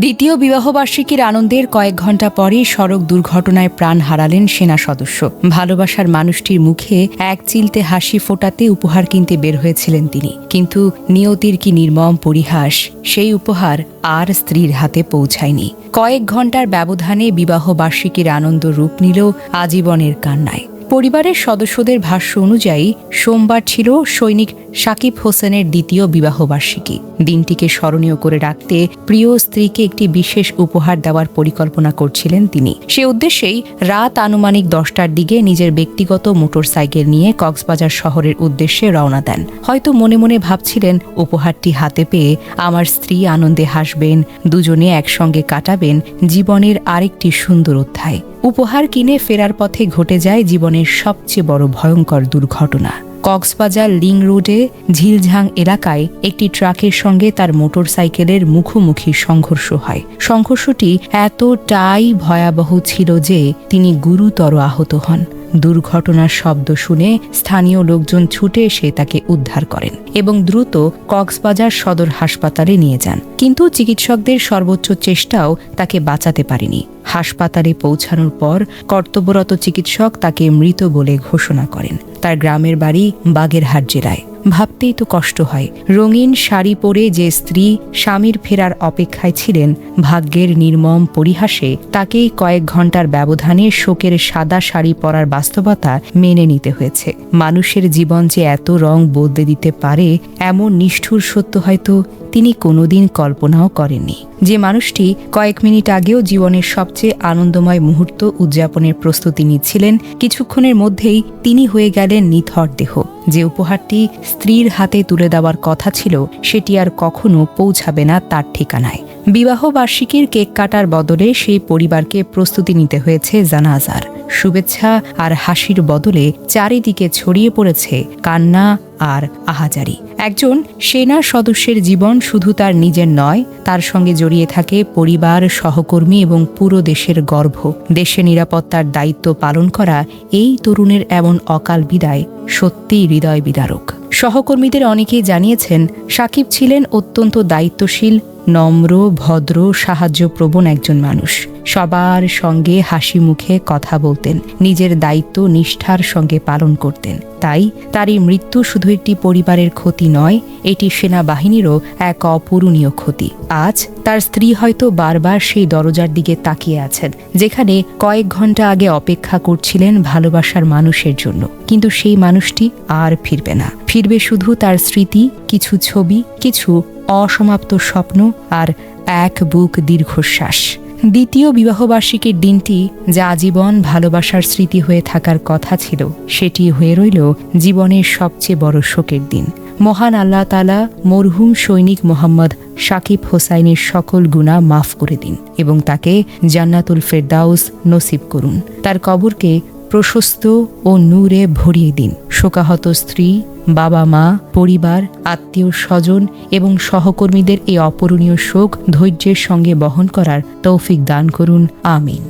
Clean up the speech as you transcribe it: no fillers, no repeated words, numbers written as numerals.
দ্বিতীয় বিবাহবার্ষিকীর আনন্দের কয়েক ঘণ্টা পরেই সড়ক দুর্ঘটনায় প্রাণ হারালেন সেনা সদস্য। ভালোবাসার মানুষটির মুখে এক চিলতে হাসি ফোটাতে উপহার কিনতে বের হয়েছিলেন তিনি, কিন্তু নিয়তির কি নির্মম পরিহাস, সেই উপহার আর স্ত্রীর হাতে পৌঁছায়নি। কয়েক ঘণ্টার ব্যবধানে বিবাহবার্ষিকীর আনন্দ রূপ নিল আজীবনের কান্নায়। পরিবারের সদস্যদের ভাষ্য অনুযায়ী সোমবার ছিল সৈনিক শাকিব হোসেনের দ্বিতীয় বিবাহবার্ষিকী। দিনটিকে স্মরণীয় করে রাখতে প্রিয় স্ত্রীকে একটি বিশেষ উপহার দেওয়ার পরিকল্পনা করছিলেন তিনি। সে উদ্দেশ্যেই রাত আনুমানিক 10টার দিকে নিজের ব্যক্তিগত মোটরসাইকেল নিয়ে কক্সবাজার শহরের উদ্দেশ্যে রওনা দেন। হয়তো মনে মনে ভাবছিলেন, উপহারটি হাতে পেয়ে আমার স্ত্রী আনন্দে হাসবেন, দুজনে একসঙ্গে কাটাবেন জীবনের আরেকটি সুন্দর অধ্যায়। উপহার কিনে ফেরার পথে ঘটে যায় জীবনের সবচেয়ে বড় ভয়ঙ্কর দুর্ঘটনা। কক্সবাজার লিং রোডে ঝিলঝাং এলাকায় একটি ট্রাকের সঙ্গে তার মোটরসাইকেলের মুখোমুখি সংঘর্ষ হয়। সংঘর্ষটি এতটাই ভয়াবহ ছিল যে তিনি গুরুতর আহত হন। দুর্ঘটনার শব্দ শুনে স্থানীয় লোকজন ছুটে এসে তাকে উদ্ধার করেন এবং দ্রুত কক্সবাজার সদর হাসপাতালে নিয়ে যান, কিন্তু চিকিৎসকদের সর্বোচ্চ চেষ্টাও তাকে বাঁচাতে পারেনি। হাসপাতালে পৌঁছানোর পর কর্তব্যরত চিকিৎসক তাকে মৃত বলে ঘোষণা করেন। তার গ্রামের বাড়ি বাগেরহাট জেলায়। ভাবতেই তো কষ্ট হয়, রঙিন শাড়ি পরে যে স্ত্রী স্বামীর ফেরার অপেক্ষায় ছিলেন, ভাগ্যের নির্মম পরিহাসে তাকেই কয়েক ঘণ্টার ব্যবধানে শোকের সাদা শাড়ি পরার বাস্তবতা মেনে নিতে হয়েছে। মানুষের জীবন যে এত রং বদলে দিতে পারে, এমন নিষ্ঠুর সত্য হয়তো তিনি কোনোদিন কল্পনাও করেননি। যে মানুষটি কয়েক মিনিট আগেও জীবনের সবচেয়ে আনন্দময় মুহূর্ত উদযাপনের প্রস্তুতি নিচ্ছিলেন, কিছুক্ষণের মধ্যেই তিনি হয়ে গেলেন নিথর দেহ। যে উপহারটি স্ত্রীর হাতে তুলে দেওয়ার কথা ছিল, সেটি আর কখনো পৌঁছাবে না তার ঠিকানায়। বিবাহ বার্ষিকীর কেক কাটার বদলে সেই পরিবারকে প্রস্তুতি নিতে হয়েছে জানাজার। শুভেচ্ছা আর হাসির বদলে চারিদিকে ছড়িয়ে পড়েছে কান্না আর আহাজারি। একজন সেনা সদস্যের জীবন শুধু তার নিজের নয়, তার সঙ্গে জড়িয়ে থাকে পরিবার, সহকর্মী এবং পুরো দেশের গর্ব। দেশের নিরাপত্তার দায়িত্ব পালন করা এই তরুণের এমন অকাল বিদায় সত্যিই হৃদয় বিদারক। সহকর্মীদের অনেকেই জানিয়েছেন, সাকিব ছিলেন অত্যন্ত দায়িত্বশীল, নম্র, ভদ্র, সাহায্যপ্রবণ একজন মানুষ। সবার সঙ্গে হাসি মুখে কথা বলতেন, নিজের দায়িত্ব নিষ্ঠার সঙ্গে পালন করতেন। তাই তার এই মৃত্যু শুধু একটি পরিবারের ক্ষতি নয়, এটি সেনাবাহিনীরও এক অপূরণীয় ক্ষতি। আজ তার স্ত্রী হয়তো বারবার সেই দরজার দিকে তাকিয়ে আছেন, যেখানে কয়েক ঘন্টা আগে অপেক্ষা করছিলেন ভালোবাসার মানুষের জন্য। কিন্তু সেই মানুষটি আর ফিরবে না। ফিরবে শুধু তার স্মৃতি, কিছু ছবি, কিছু অসমাপ্ত স্বপ্ন আর এক বুক দীর্ঘশ্বাস। দ্বিতীয় বিবাহবার্ষিকীর দিনটি যা আজীবন ভালোবাসার স্মৃতি হয়ে থাকার কথা ছিল, সেটি হয়ে রইল জীবনের সবচেয়ে বড় শোকের দিন। মহান আল্লাহ তাআলা মরহুম সৈনিক মোহাম্মদ শাকিব হোসাইনের সকল গুনাহ মাফ করে দিন এবং তাকে জান্নাতুল ফেরদাউস নসিব করুন। তার কবরকে প্রশস্ত ও নূরে ভরিয়ে দিন। শোকাহত স্ত্রী, বাবা মা, পরিবার, আত্মীয় স্বজন এবং সহকর্মীদের এই অপূরণীয় শোক ধৈর্যের সঙ্গে বহন করার তৌফিক দান করুন। আমিন।